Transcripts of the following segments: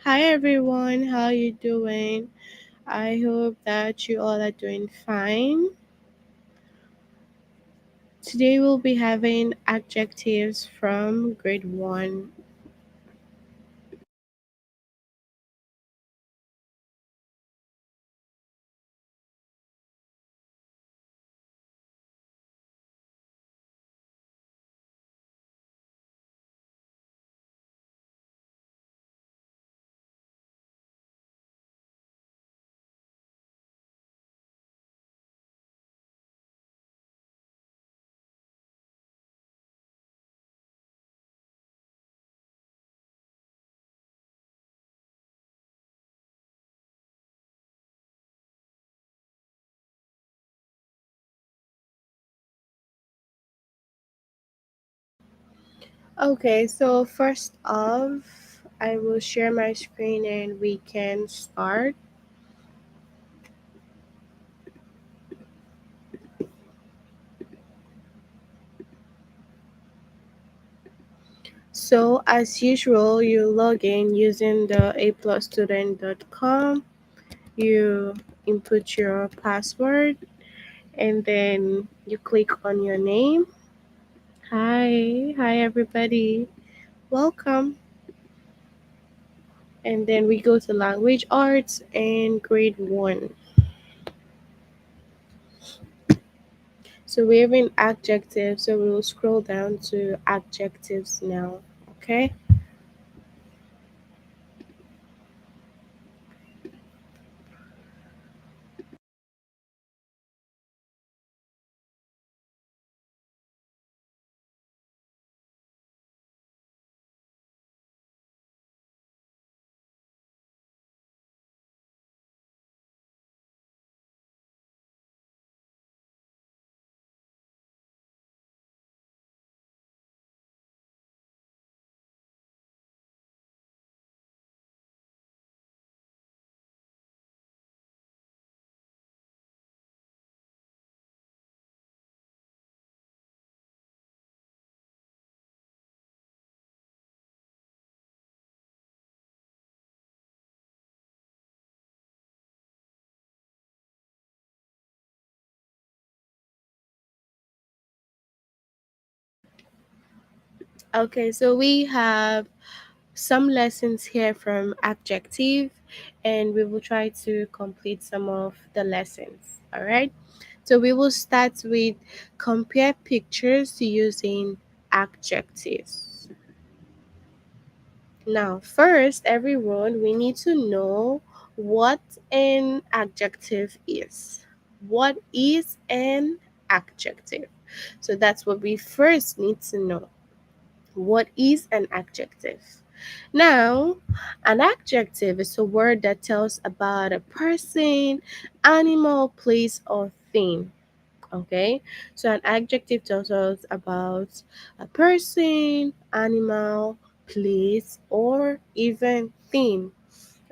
Hi everyone, how you doing? I hope that you all are doing fine. Today we'll be having adjectives from grade 1. Okay, so first off, I will share my screen and we can start. So as usual, you log in using the aplusstudent.com. You input your password and then you click on your name. Hi everybody. Welcome. And then we go to language arts and grade 1. So we're in adjectives, so we will scroll down to adjectives now. Okay. Okay, so we have some lessons here from adjective and we will try to complete some of the lessons. All right. So we will start with compare pictures using adjectives. Now, first, everyone, we need to know what an adjective is. What is an adjective? So that's what we first need to know. What is an adjective? Now, an adjective is a word that tells about a person, animal, place, or thing. Okay, so an adjective tells us about a person, animal, place, or even thing.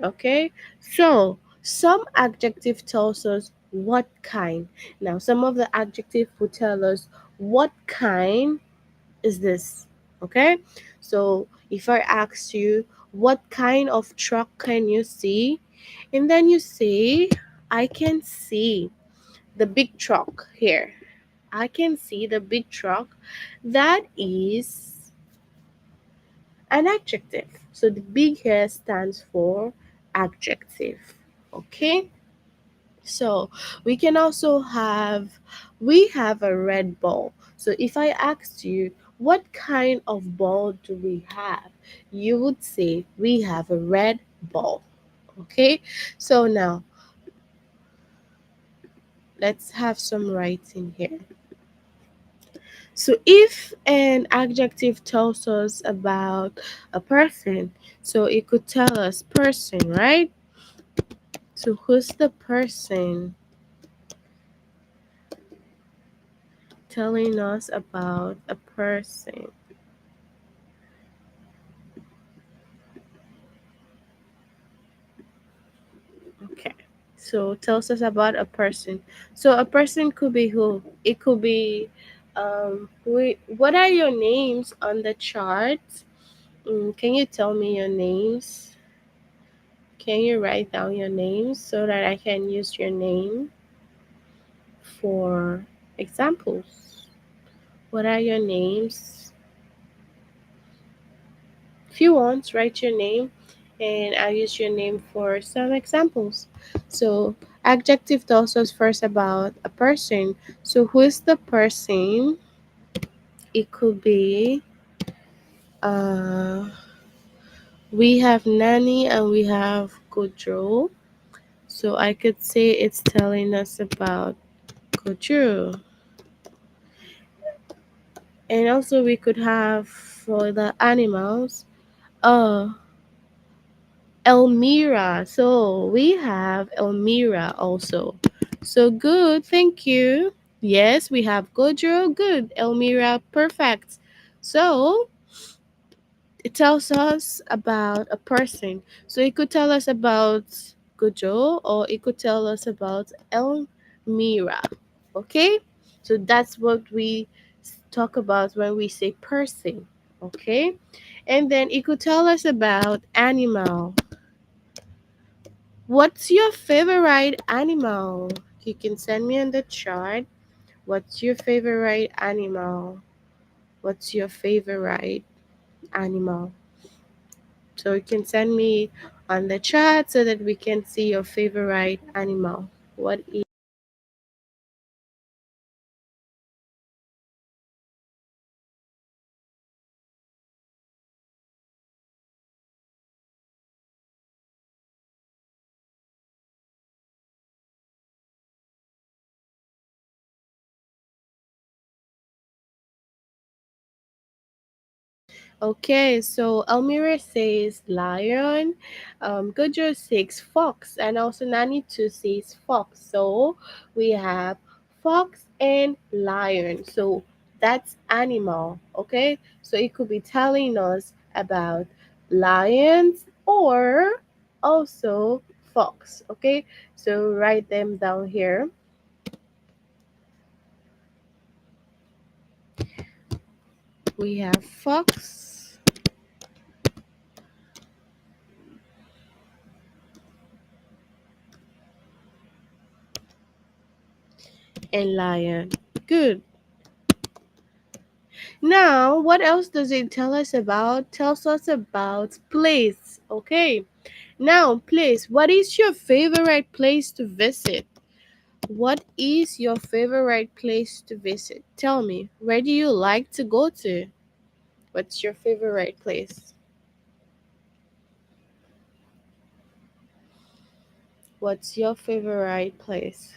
Okay, so some adjective tells us what kind. Now, some of the adjective will tell us what kind is this. Okay, so if I ask you, what kind of truck can you see? And then you say, I can see the big truck here. I can see the big truck. That is an adjective. So the big here stands for adjective. Okay? So we have a red ball. So if I asked you, what kind of ball do we have? You would say we have a red ball. Okay? So now let's have some writing here. So if an adjective tells us about a person, so it could tell us person, right? So who's the person telling us about a person? Okay. So tells us about a person. So a person could be who? It could be what are your names on the chart? Can you tell me your names? Can you write down your names so that I can use your name for examples? What are your names? If you want, write your name and I'll use your name for some examples. So, adjective tells us first about a person. So, who is the person? It could be uh, we have Nani and we have Gojo. So, I could say it's telling us about Gojo. And also, we could have for the animals, uh, Elmira. So we have Elmira also. So good, thank you. Yes, we have Gojo. Good. Elmira, perfect. So it tells us about a person. So it could tell us about Gojo or it could tell us about Elmira. Okay? So that's what we talk about when we say person. Okay? And then it could tell us about animal. What's your favorite animal? You can send me on the chat. What's your favorite animal? What's your favorite animal? So you can send me on the chat so that we can see your favorite animal. What is Okay, so Elmira says lion, Gojo says fox, and also Nani too says fox. So we have fox and lion. So that's animal, okay? So it could be telling us about lions or also fox, okay? So write them down here. We have fox and lion. Good. Now, what else does it tell us about? Tells us about place. Okay. Now, place. What is your favorite place to visit? What is your favorite place to visit? Tell me. Where do you like to go to? What's your favorite place? What's your favorite place?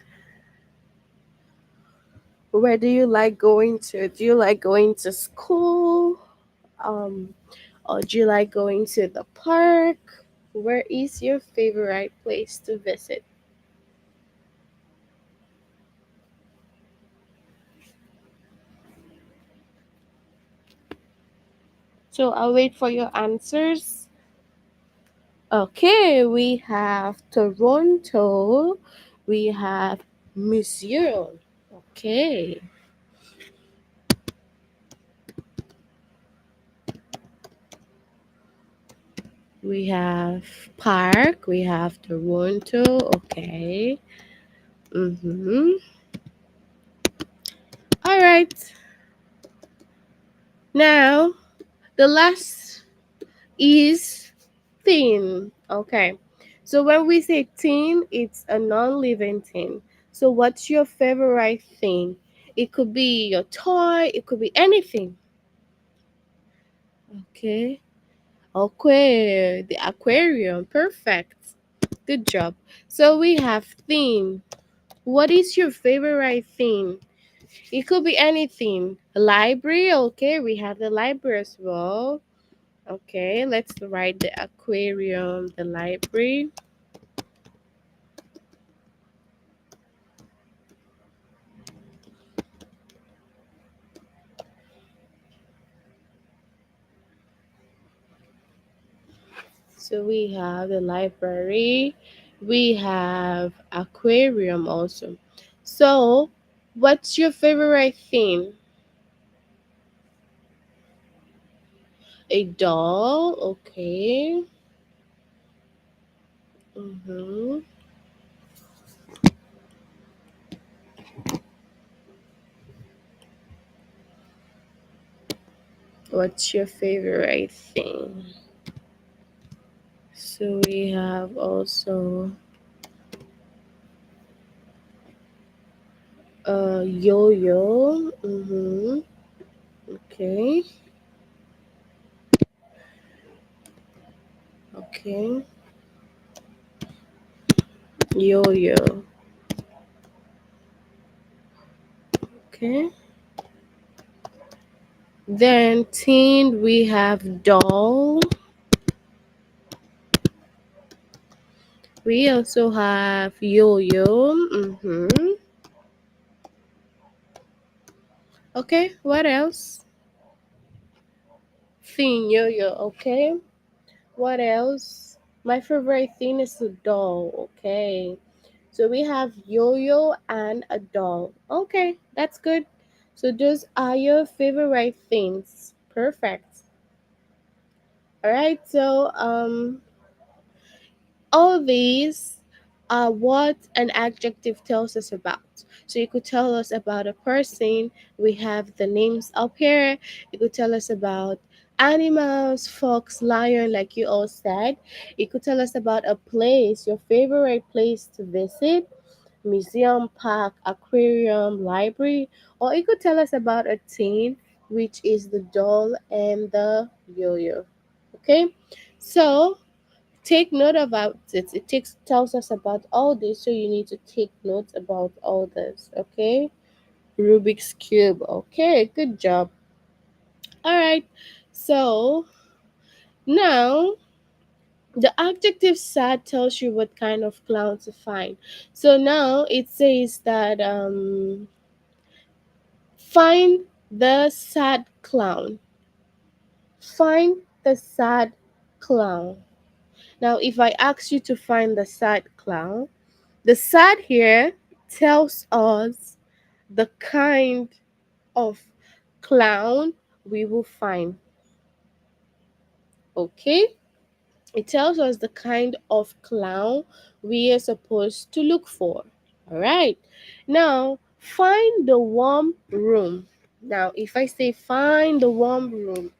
Where do you like going to? Do you like going to school? Um, or do you like going to the park? Where is your favorite place to visit? So I'll wait for your answers. Okay, we have Toronto. We have museum. Okay. We have park. We have Toronto. Okay. Mm-hmm. All right. Now, the last is thing. Okay. So when we say thing, it's a non-living thing. So what's your favorite thing? It could be your toy, it could be anything. Okay. Okay, the aquarium. Perfect. Good job. So we have theme. What is your favorite theme? It could be anything. Library, okay, we have the library as well. Okay, let's write the aquarium, the library. So we have the library, we have aquarium also. So, what's your favorite theme? A doll, okay. Mm-hmm. What's your favorite thing? So we have also yo-yo. Mm-hmm. Okay. Okay. Yo-yo. Okay. Then teen we have doll. We also have yo-yo. Mm-hmm. Okay. What else? Thin yo-yo. Okay. What else? My favorite thing is a doll. Okay. So we have yo-yo and a doll. Okay, that's good. So those are your favorite things. Perfect. All right. So all these are what an adjective tells us about. So you could tell us about a person. We have the names up here. You could tell us about animals, fox, lion, like you all said. You could tell us about a place, your favorite place to visit, museum, park, aquarium, library, or you could tell us about a teen, which is the doll and the yo-yo. Okay, so take note about it. It tells us about all this, so you need to take notes about all this. Okay, Rubik's cube. Okay, good job. All right, so now the adjective sad tells you what kind of clown to find. So now it says that find the sad clown. Find the sad clown. Now, if I ask you to find the sad clown, the sad here tells us the kind of clown we will find. Okay? It tells us the kind of clown we are supposed to look for. All right. Now, find the warm room. Now, if I say find the warm room,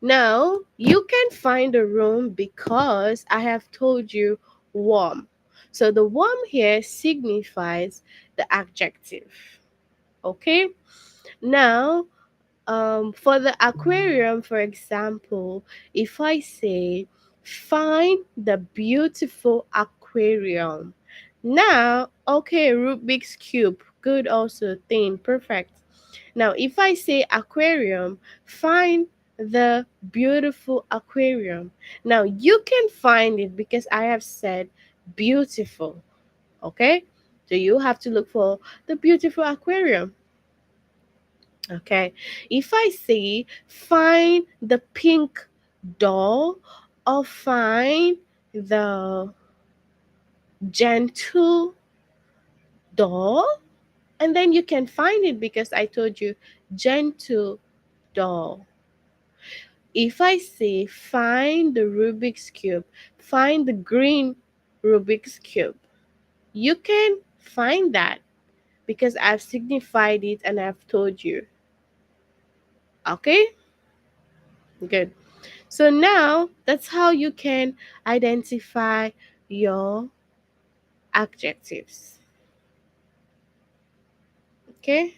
now you can find a room because I have told you warm. So the warm here signifies the adjective. Okay. Now, for the aquarium, for example, if I say find the beautiful aquarium. Now, okay, Rubik's cube, good also thing, perfect. Now, if I say aquarium, find the beautiful aquarium. Now, you can find it because I have said beautiful. Okay? So you have to look for the beautiful aquarium. Okay. If I say find the pink doll or find the gentle doll, and then you can find it because I told you gentle doll. If I say find the Rubik's Cube, find the green Rubik's Cube, you can find that because I've signified it and I've told you. Okay? Good. So now that's how you can identify your adjectives. Okay?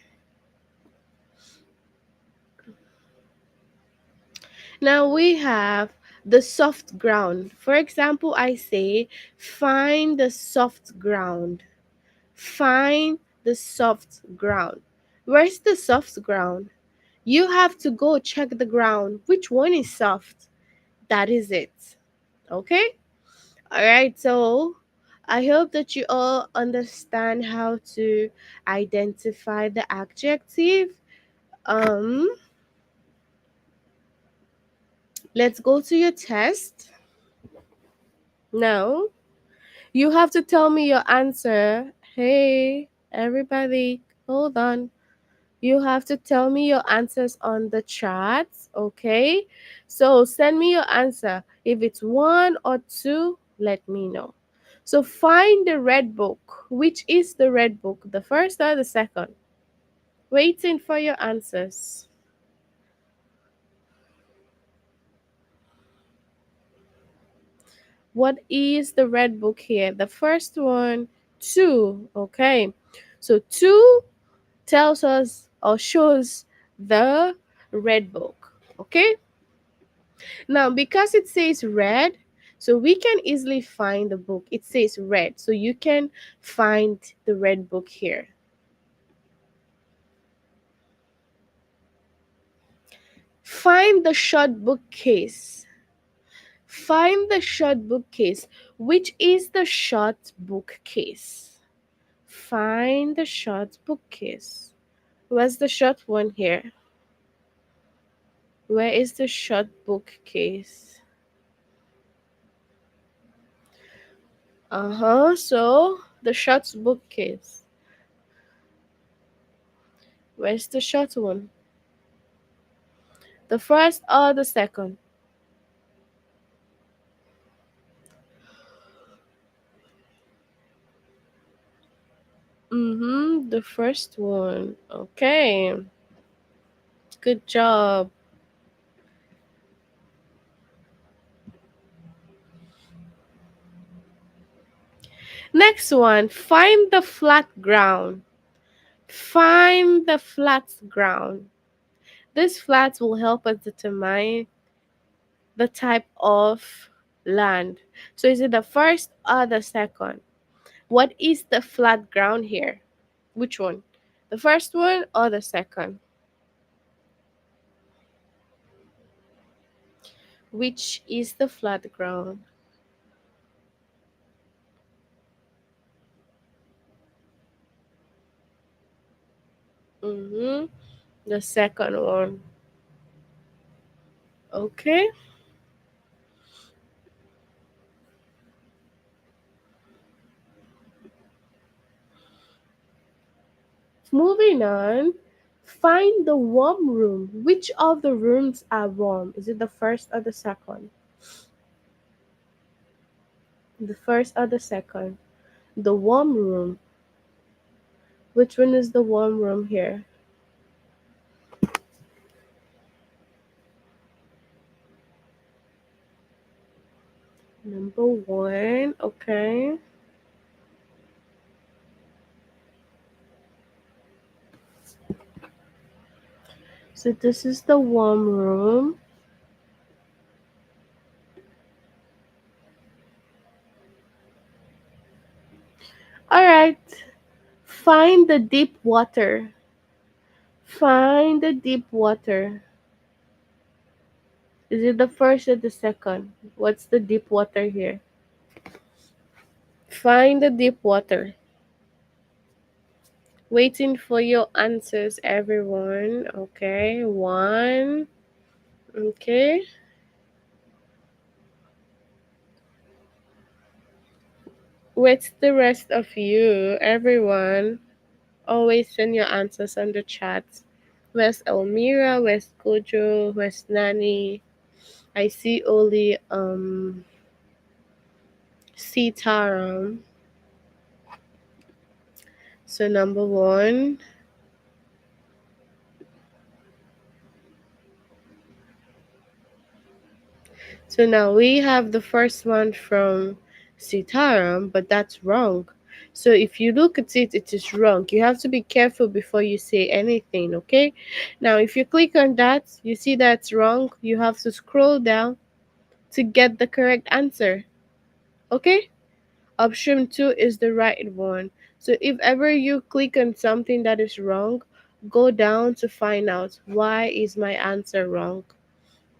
Now we have the soft ground. For example, I say find the soft ground. Find the soft ground. Where's the soft ground? You have to go check the ground. Which one is soft? That is it. Okay? All right. So I hope that you all understand how to identify the adjective. Um, let's go to your test. Now, you have to tell me your answer. Hey, everybody, hold on. You have to tell me your answers on the chat, okay? So send me your answer. If it's one or two, let me know. So find the red book. Which is the red book? The first or the second? Waiting for your answers. What is the red book here? The first one, two. Okay. So two tells us or shows the red book. Okay. Now, because it says red, so we can easily find the book. It says red. So you can find the red book here. Find the short bookcase. Find the short bookcase. Which is the short bookcase? Find the short bookcase. Where's the short one here? Where is the short bookcase? So the short bookcase. Where's the short one? The first or the second? The first one. Okay. Good job. Next one, find the flat ground. Find the flat ground. This flat will help us determine the type of land. So is it the first or the second? What is the flat ground here? Which one? The first one or the second? Which is the flat ground? Mm-hmm. The second one. Okay. Moving on. Find the warm room. Which of the rooms are warm? Is it the first or the second? The first or the second? The warm room. Which one is the warm room here? Number one. Okay. So this is the warm room. All right. Find the deep water. Find the deep water. Is it the first or the second? What's the deep water here? Find the deep water. Waiting for your answers, everyone. Okay, one. Okay. What's the rest of you, everyone? Always send your answers on the chat. Where's Elmira? Where's Kojo? Where's Nani? I see only Sitaram. So number one. So now we have the first one from Sitaram, but that's wrong. So if you look at it, it is wrong. You have to be careful before you say anything, okay? Now, if you click on that, you see that's wrong. You have to scroll down to get the correct answer, okay? Option 2 is the right one. So if ever you click on something that is wrong, go down to find out why is my answer wrong,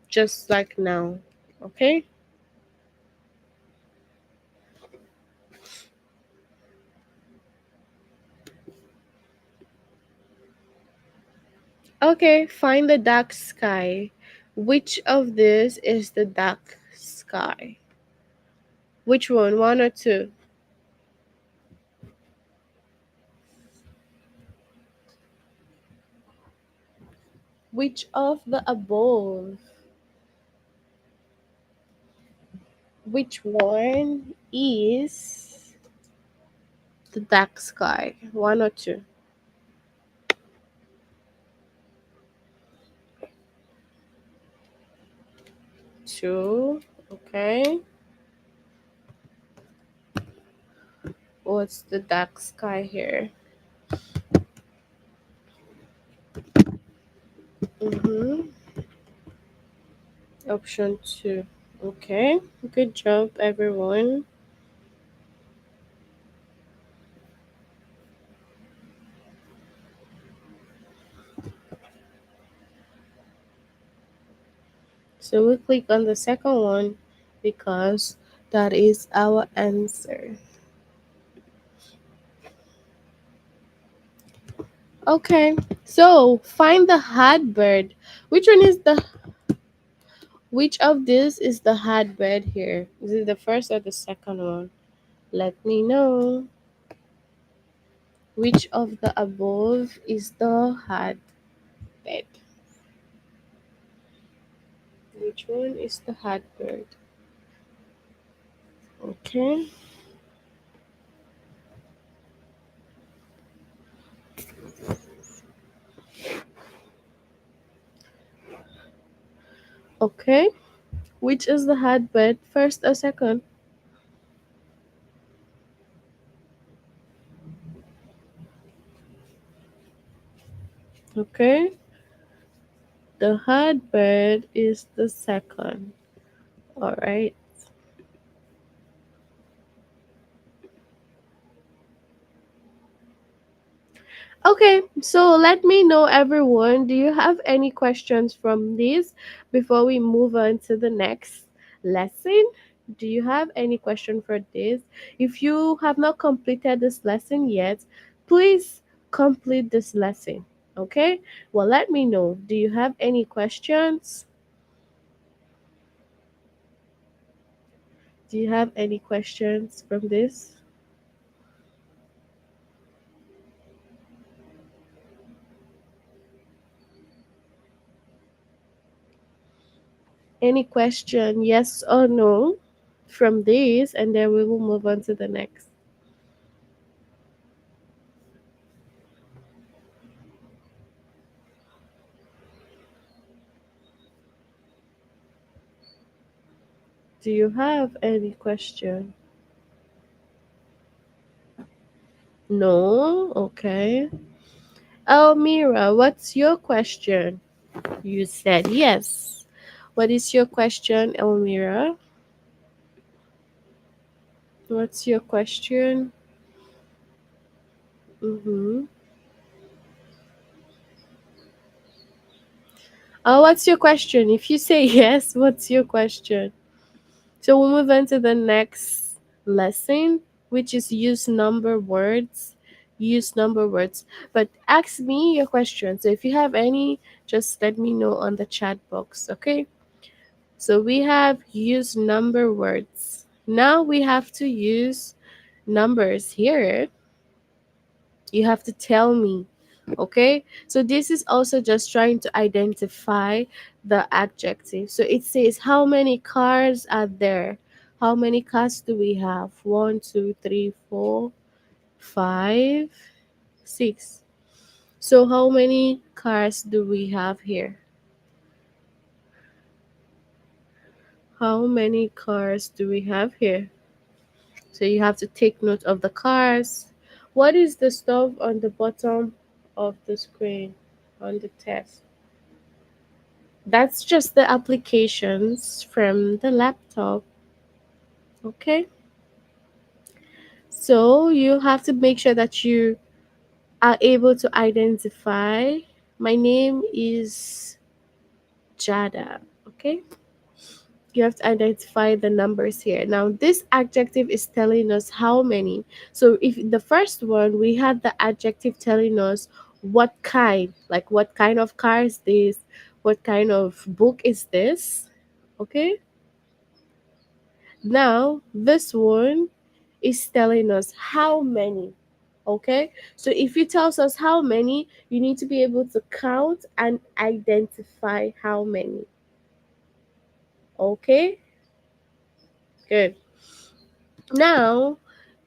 just like now, okay? Okay, find the dark sky. Which of this is the dark sky? Which one? One or two? Which of the above? Which one is the dark sky? One or two? Two. Okay. What's the dark sky here? Mm-hmm. Option two. Okay. Good job, everyone. So we click on the second one because that is our answer. Okay. So find the hard bird. Which one is the which of this is the hard bird here? Is it the first or the second one? Let me know. Which of the above is the hard bird? Which one is the hard bird? Okay. Okay. Which is the hard bird? First or second? Okay. The hard bird is the second. All right. Okay, so let me know, everyone. Do you have any questions from this before we move on to the next lesson? Do you have any question for this? If you have not completed this lesson yet, please complete this lesson. Okay? Well, let me know. Do you have any questions? Do you have any questions from this? Any question, yes or no, from this, and then we will move on to the next. Do you have any question? No? Okay. Elmira, what's your question? You said yes. What is your question, Elmira? What's your question? Mm-hmm. What's your question? If you say yes, what's your question? So we'll move on to the next lesson, which is use number words. Use number words. But ask me your question. So if you have any, just let me know on the chat box, okay? So we have use number words. Now we have to use numbers here. You have to tell me, okay? So this is also just trying to identify the adjective. So it says, how many cars are there? How many cars do we have? One, two, three, four, five, six. So how many cars do we have here? How many cars do we have here? So you have to take note of the cars. What is the stuff on the bottom of the screen on the test? That's just the applications from the laptop. Okay. So you have to make sure that you are able to identify. My name is Jada. Okay. You have to identify the numbers here. Now, this adjective is telling us how many. So, if the first one, we had the adjective telling us what kind, like what kind of car is this, what kind of book is this. Okay. Now, this one is telling us how many. Okay. So, if it tells us how many, you need to be able to count and identify how many. Okay. Good. Now,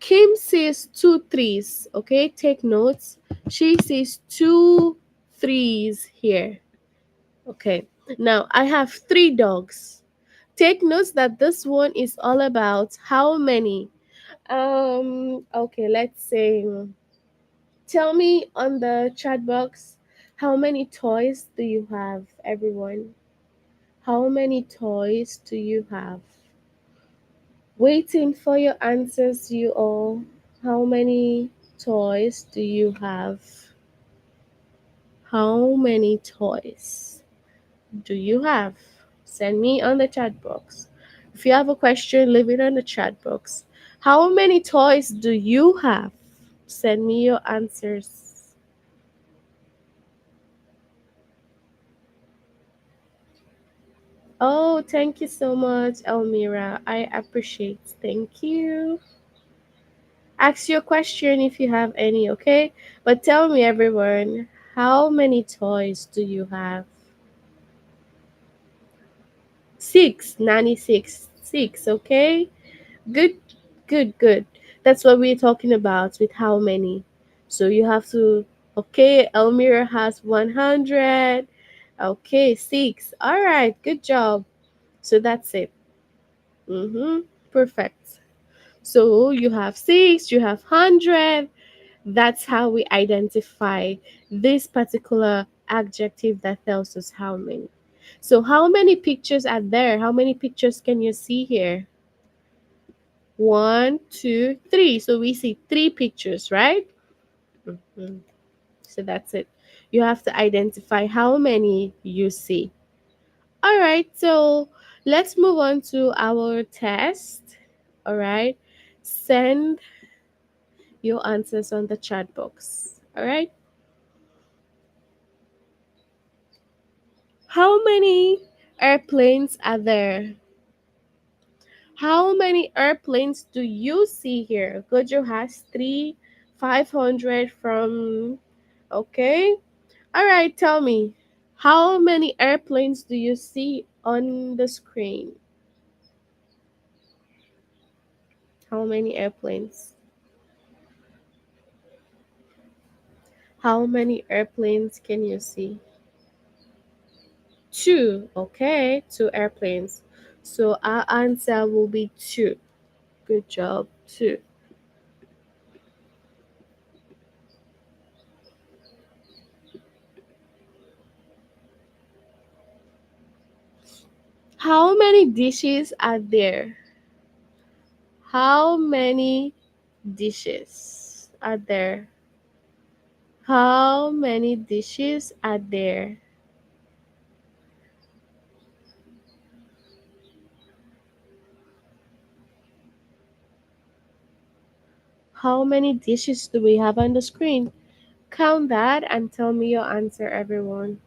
Kim says two threes. Okay, take notes. She says two threes here. Okay, now I have three dogs. Take notes that this one is all about how many. Okay, let's say, tell me on the chat box, how many toys do you have, everyone? How many toys do you have? Waiting for your answers, you all. How many toys do you have? How many toys do you have? Send me on the chat box. If you have a question, leave it on the chat box. How many toys do you have? Send me your answers. Oh, thank you so much, Elmira. I appreciate. Thank you. Ask your question if you have any, okay? But tell me, everyone, how many toys do you have? Six, Nanny, six, six, okay? Good, good, good. That's what we're talking about with how many. So you have to, okay, Elmira has 100. Okay, six. All right, good job. So that's it. Mm-hmm. Perfect. So you have six, you have 100. That's how we identify this particular adjective that tells us how many. So, how many pictures are there? How many pictures can you see here? One, two, three. So, we see three pictures, right? Mhm. So, that's it. You have to identify how many you see. All right. So, let's move on to our test. All right. Send your answers on the chat box. All right. How many airplanes are there? How many airplanes do you see here? Gojo has three, 500 from. Okay. All right, tell me. How many airplanes do you see on the screen? How many airplanes? How many airplanes can you see? Two. Okay, two airplanes. So our answer will be two. Good job. Two. How many dishes are there? How many dishes are there? How many dishes are there? How many dishes do we have on the screen? Count that and tell me your answer, everyone.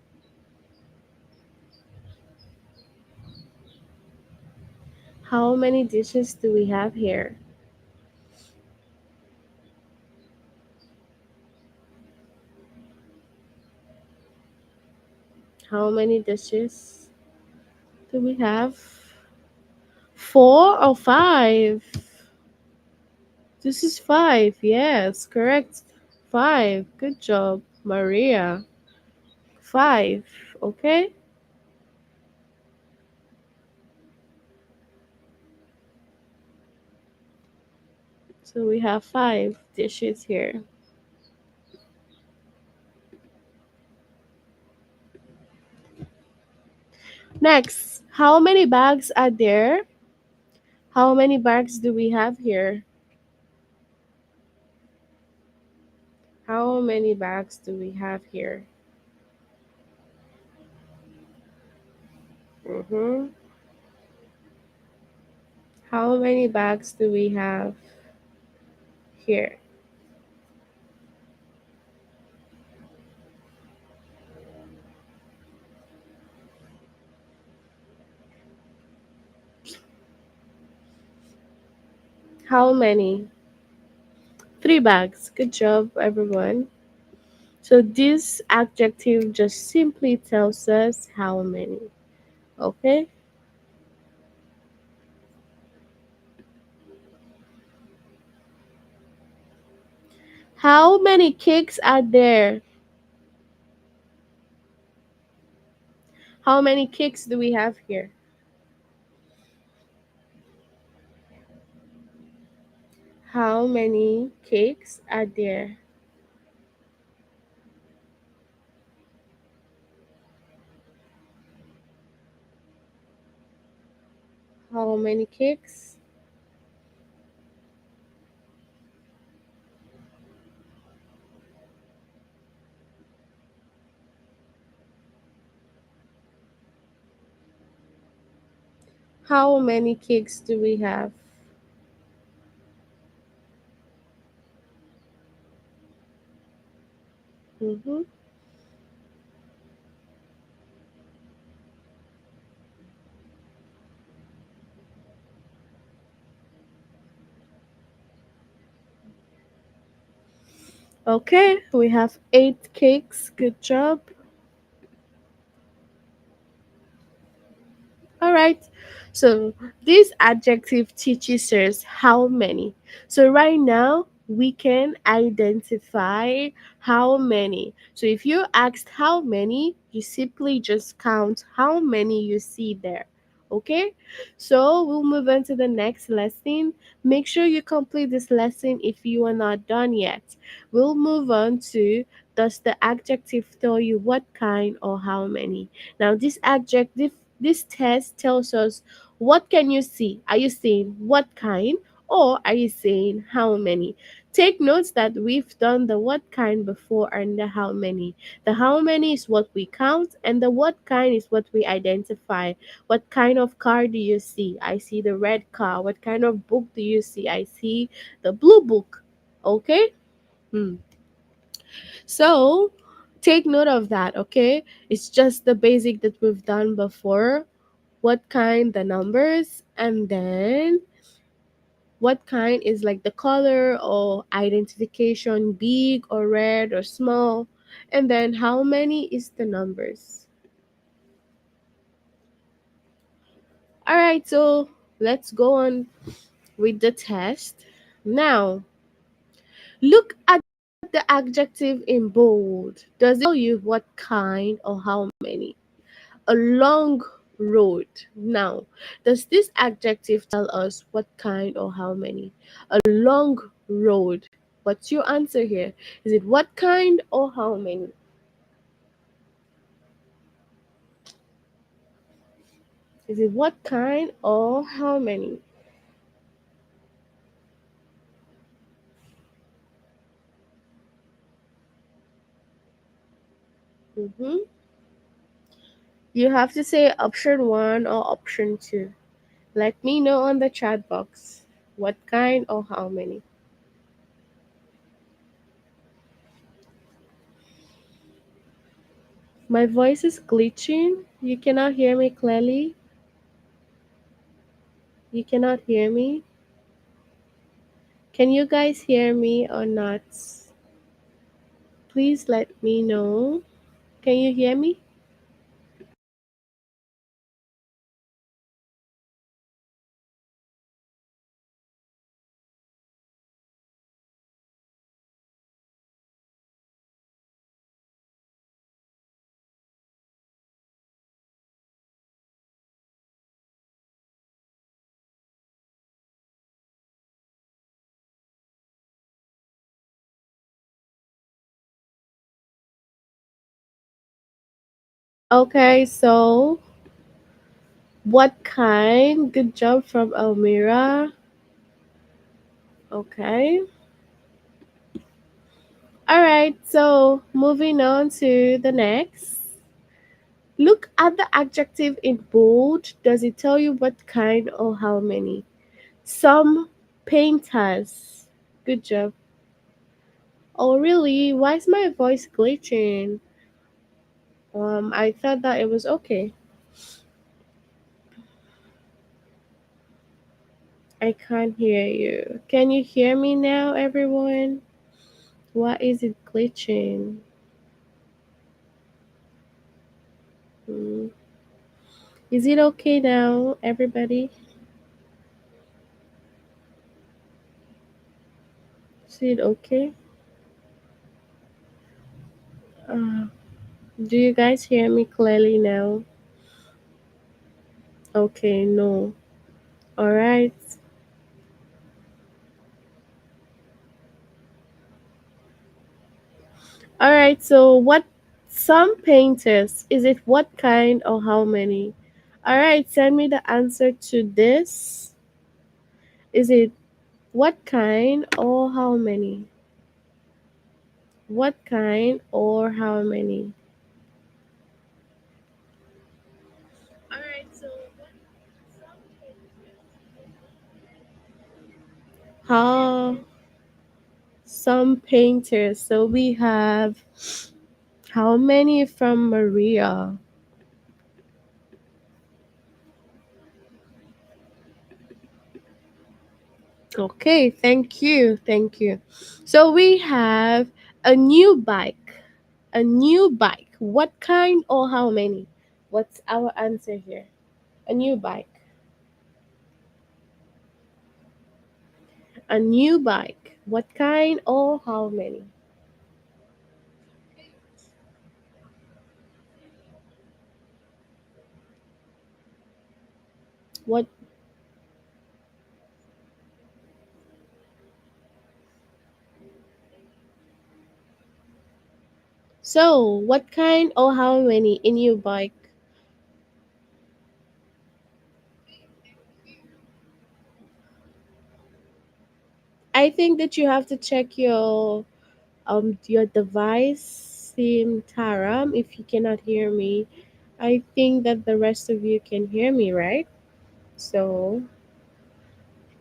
How many dishes do we have here? How many dishes do we have? Four or five? This is five. Yes, correct. Five. Good job, Maria. Five. Okay. So we have five dishes here. Next, how many bags are there? How many bags do we have here? How many bags do we have here? Mm-hmm. How many bags do we have here? How many? Three bags. Good job, everyone. So this adjective just simply tells us how many. Okay? How many cakes are there? How many cakes do we have here? How many cakes are there? How many cakes? How many cakes do we have? Mm-hmm. Okay, we have 8 cakes. Good job. All right. So this adjective teaches us how many. So right now we can identify how many. So if you asked how many, you simply just count how many you see there. Okay? So we'll move on to the next lesson. Make sure you complete this lesson if you are not done yet. We'll move on to, does the adjective tell you what kind or how many? Now this test tells us, what can you see? Are you saying what kind, or are you saying how many? Take notes that we've done the what kind before and the how many. The how many is what we count, and the what kind is what we identify. What kind of car do you see? I see the red car. What kind of book do you see? I see the blue book. Okay? Hmm. So take note of that, okay? It's just the basic that we've done before. What kind, the numbers, and then what kind is like the color or identification, big or red or small, and then how many is the numbers. All right, so let's go on with the test. Now, look at the adjective in bold. Does it tell you what kind or how many? A long road. Now, does this adjective tell us what kind or how many? A long road. What's your answer here? Is it what kind or how many? Is it what kind or how many? Mm-hmm. You have to say option one or option two. Let me know on the chat box. What kind or how many? My voice is glitching. You cannot hear me clearly. You cannot hear me. Can you guys hear me or not? Please let me know. Can you hear me? Okay, so what kind? Good job from Elmira. Okay. All right, so moving on to the next. Look at the adjective in bold. Does it tell you what kind or how many? Some painters. Good job. Oh, really? Why is my voice glitching? I thought that it was okay. I can't hear you. Can you hear me now, everyone? Why is it glitching? Hmm. Is it okay now, everybody? Is it okay? Uh, do you guys hear me clearly now? Okay, no. All right. All right. So, what some painters is it what kind or how many? All right, send me the answer to this. Is it what kind or how many? What kind or how many? All right. So, what some how some painters. So we have how many from Maria? Okay, thank you. Thank you. So we have a new bike. A new bike. What kind or how many? What's our answer here? A new bike. A new bike. What kind or how many? What so what kind or how many in your bike? I think that you have to check your device, Sim Taram, if you cannot hear me. I think that the rest of you can hear me, right? So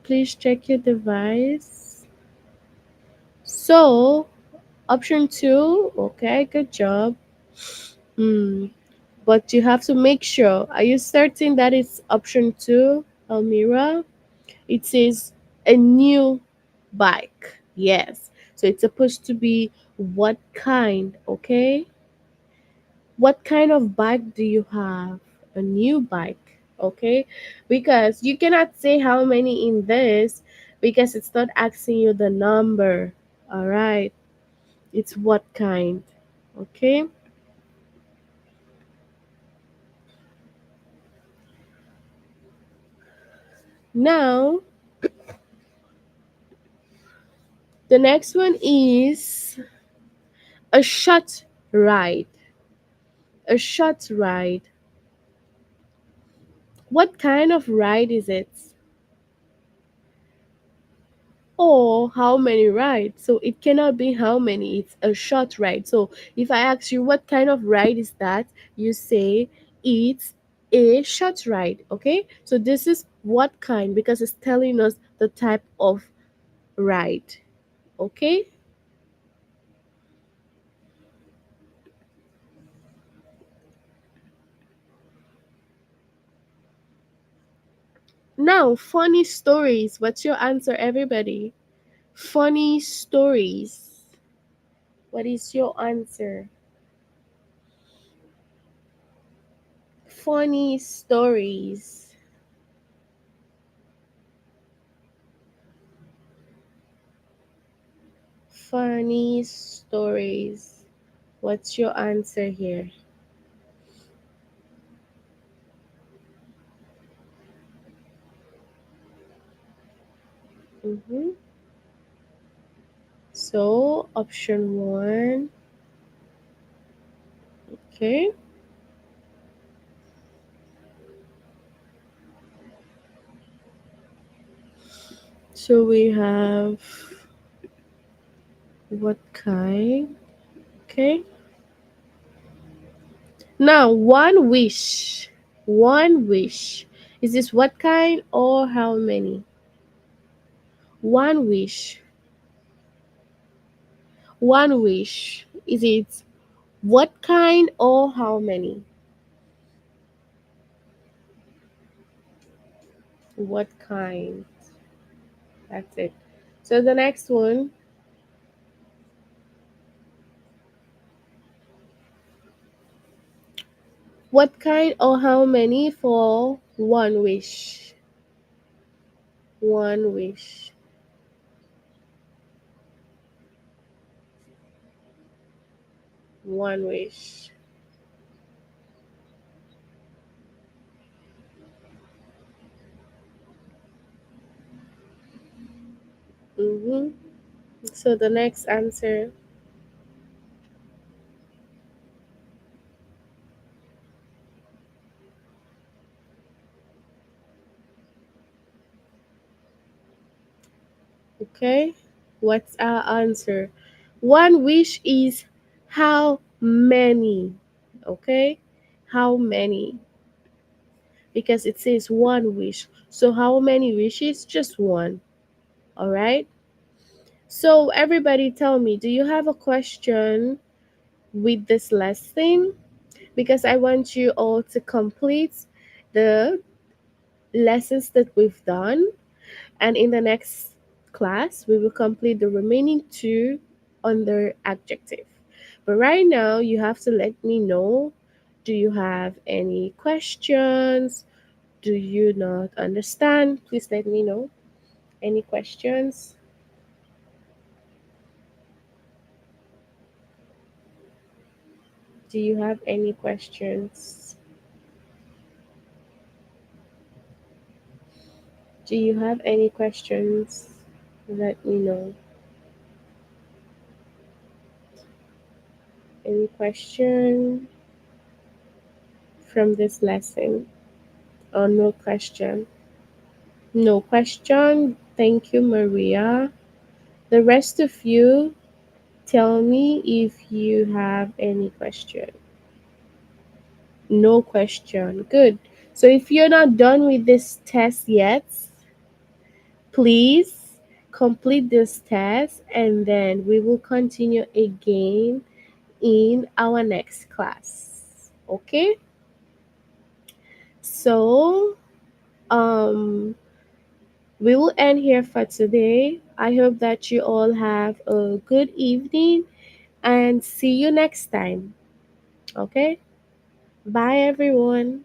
please check your device. So option two, okay, good job. Hmm. But you have to make sure. Are you certain that it's option two, Almira? It says a new bike. Yes. So it's supposed to be what kind, okay? What kind of bike do you have? A new bike, okay? Because you cannot say how many in this because it's not asking you the number. All right. It's what kind, okay? Now, the next one is a short ride. A short ride. What kind of ride is it? Or how many rides? So it cannot be how many, it's a short ride. So if I ask you what kind of ride is that, you say it's a short ride, okay? So this is what kind because it's telling us the type of ride, okay? Now, funny stories. What's your answer, everybody? Funny stories. What is your answer? Funny stories. Funny stories. What's your answer here? Mm-hmm. So, option one. Okay. So, we have what kind? Okay. Now, one wish. One wish. Is this what kind or how many? One wish. One wish. Is it what kind or how many? What kind? That's it. So, the next one. What kind or how many for one wish? One wish. One wish. Mm-hmm. So the next answer, okay? What's our answer? One wish is how many? Okay? How many? Because it says one wish. So how many wishes? Just one. All right? So everybody tell me, do you have a question with this lesson? Because I want you all to complete the lessons that we've done, and in the next class we will complete the remaining two under adjective. But right now you have to let me know, do you have any questions? Do you not understand? Please let me know. Any questions? Do you have any questions? Do you have any questions? Let me know. Any question from this lesson? Or no question? No question. Thank you, Maria. The rest of you, tell me if you have any question. No question. Good. So if you're not done with this test yet, please complete this test and then we will continue again in our next class. Okay? So, um we will end here for today. I hope that you all have a good evening and see you next time. Okay? Bye, everyone.